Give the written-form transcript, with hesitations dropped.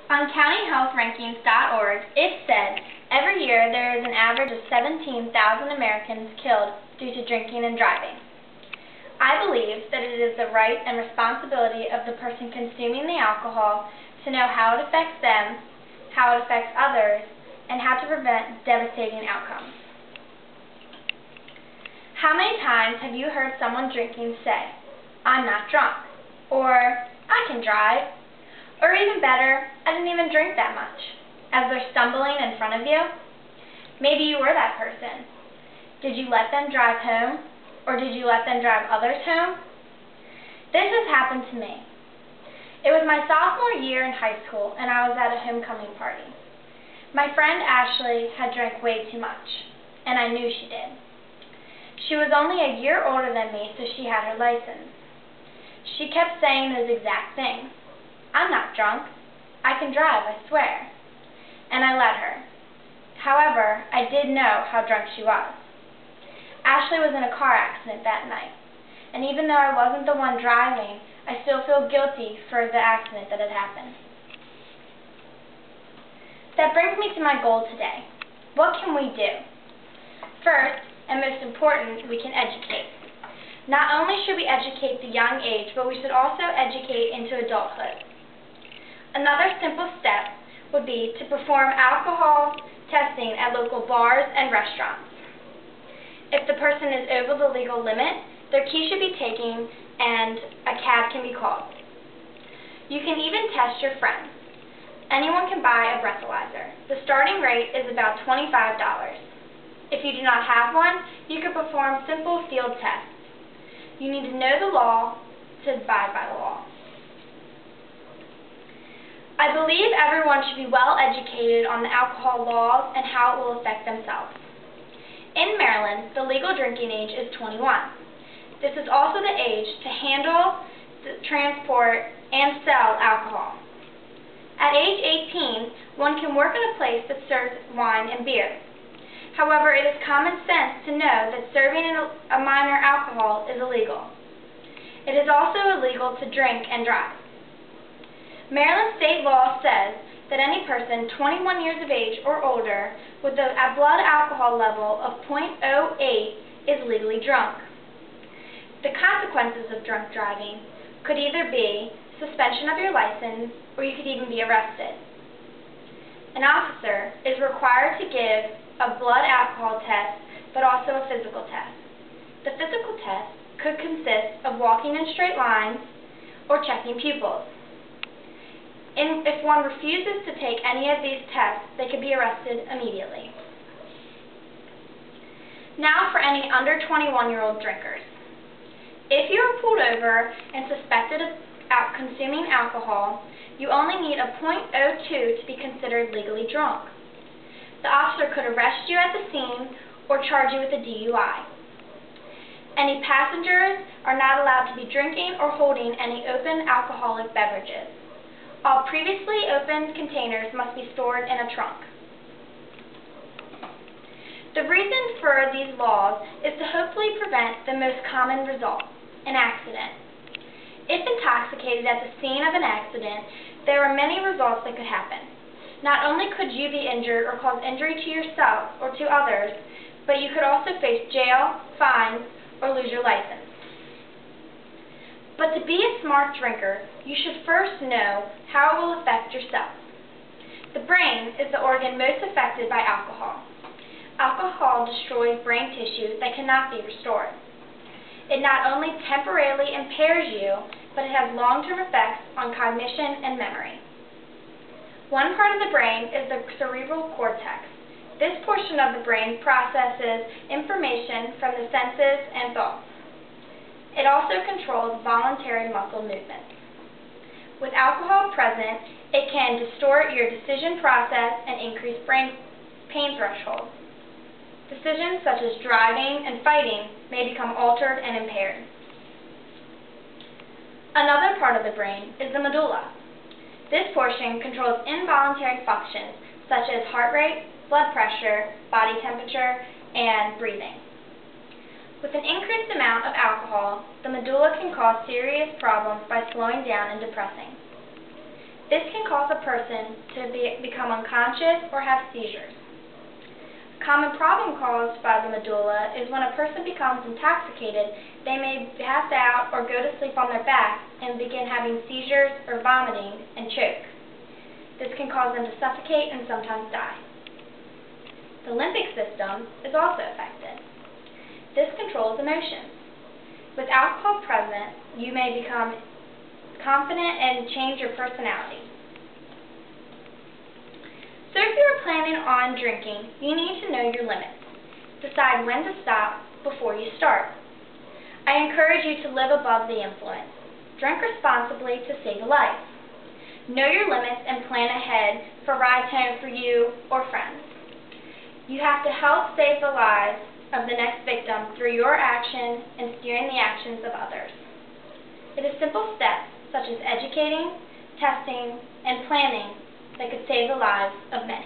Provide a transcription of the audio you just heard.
On countyhealthrankings.org, it said, every year there is an average of 17,000 Americans killed due to drinking and driving. I believe that it is the right and responsibility of the person consuming the alcohol to know how it affects them, how it affects others, and how to prevent devastating outcomes. How many times have you heard someone drinking say, "I'm not drunk," or "I can drive," or even better, "I didn't even drink that much," as they're stumbling in front of you? Maybe you were that person. Did you let them drive home, or did you let them drive others home? This has happened to me. It was my sophomore year in high school, and I was at a homecoming party. My friend Ashley had drank way too much, and I knew she did. She was only a year older than me, so she had her license. She kept saying those exact things. "I'm not drunk. I can drive, I swear." And I let her. However, I did know how drunk she was. Ashley was in a car accident that night, and even though I wasn't the one driving, I still feel guilty for the accident that had happened. That brings me to my goal today. What can we do? First, and most important, we can educate. Not only should we educate the young age, but we should also educate into adulthood. Another simple step would be to perform alcohol testing at local bars and restaurants. If the person is over the legal limit, their key should be taken and a cab can be called. You can even test your friends. Anyone can buy a breathalyzer. The starting rate is about $25. If you do not have one, you can perform simple field tests. You need to know the law to abide by the law. I believe everyone should be well educated on the alcohol laws and how it will affect themselves. In Maryland, the legal drinking age is 21. This is also the age to handle, transport, and sell alcohol. At age 18, one can work in a place that serves wine and beer. However, it is common sense to know that serving a minor alcohol is illegal. It is also illegal to drink and drive. Maryland state law says that any person 21 years of age or older with a blood alcohol level of 0.08 is legally drunk. The consequences of drunk driving could either be suspension of your license, or you could even be arrested. An officer is required to give a blood alcohol test, but also a physical test. The physical test could consist of walking in straight lines or checking pupils. If one refuses to take any of these tests, they could be arrested immediately. Now for any under 21-year-old drinkers. If you are pulled over and suspected of consuming alcohol, you only need a 0.02 to be considered legally drunk. The officer could arrest you at the scene or charge you with a DUI. Any passengers are not allowed to be drinking or holding any open alcoholic beverages. All previously opened containers must be stored in a trunk. The reason for these laws is to hopefully prevent the most common result, an accident. If intoxicated at the scene of an accident, there are many results that could happen. Not only could you be injured or cause injury to yourself or to others, but you could also face jail, fines, or lose your license. But to be a smart drinker, you should first know how it will affect yourself. The brain is the organ most affected by alcohol. Alcohol destroys brain tissue that cannot be restored. It not only temporarily impairs you, but it has long-term effects on cognition and memory. One part of the brain is the cerebral cortex. This portion of the brain processes information from the senses and thoughts. It also controls voluntary muscle movements. With alcohol present, it can distort your decision process and increase brain pain thresholds. Decisions such as driving and fighting may become altered and impaired. Another part of the brain is the medulla. This portion controls involuntary functions such as heart rate, blood pressure, body temperature, and breathing. With an increased amount of alcohol, the medulla can cause serious problems by slowing down and depressing. This can cause a person to become unconscious or have seizures. A common problem caused by the medulla is when a person becomes intoxicated, they may pass out or go to sleep on their back and begin having seizures or vomiting and choke. This can cause them to suffocate and sometimes die. The limbic system is also affected. This controls emotions. With alcohol present, you may become confident and change your personality. So if you are planning on drinking, you need to know your limits. Decide when to stop before you start. I encourage you to live above the influence. Drink responsibly to save a life. Know your limits and plan ahead for rides home for you or friends. You have to help save the lives of the next victim through your actions and steering the actions of others. It is simple steps such as educating, testing, and planning that could save the lives of many.